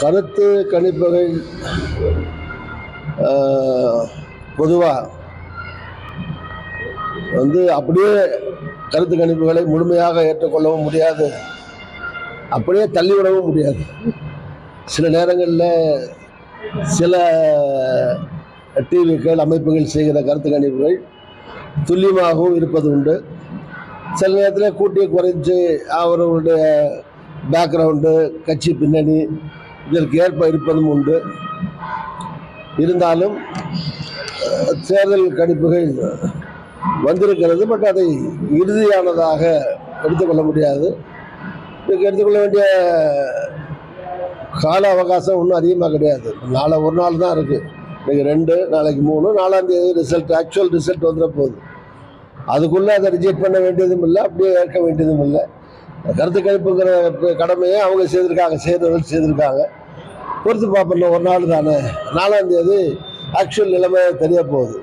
கருத்து கணிப்புகள் பொதுவாக அப்படியே கருத்து கணிப்புகளை முழுமையாக ஏற்றுக்கொள்ளவும் முடியாது, அப்படியே தள்ளிவிடவும் முடியாது. சில நேரங்களில் சில டிவிக்கள் அமைப்புகள் செய்கிற கருத்து கணிப்புகள் துல்லியமாகவும் இருப்பது உண்டு. சில நேரத்தில் கூட்டி குறைஞ்சு அவர்களுடைய பேக்ரவுண்டு, கட்சி பின்னணி இதற்கு ஏற்ப இருப்பதும் உண்டு. இருந்தாலும் தேர்தல் கணிப்புகள் வந்திருக்கிறது. பட் அதை இறுதியானதாக எடுத்துக்கொள்ள முடியாது. இதுக்கு எடுத்துக்கொள்ள வேண்டிய கால அவகாசம் ஒன்றும் அதிகமாக கிடையாது. நாளை ஒரு நாள் தான் இருக்குது. இன்றைக்கி 2, நாளைக்கு 3, 4ஆம் தேதி ரிசல்ட், ஆக்சுவல் ரிசல்ட் வந்துட போகுது. அதுக்குள்ளே அதை ரிஜெக்ட் பண்ண வேண்டியதும் இல்லை, அப்படியே ஏற்க வேண்டியதும் இல்லை. கருத்து கணிப்புங்கிற கடமையை அவங்க செய்திருக்காங்க. பொறுத்து பார்ப்போம். ஒரு நாள் தானே, 4ஆம் தேதி ஆக்சுவல் நிலைமை தெரிய போகுது.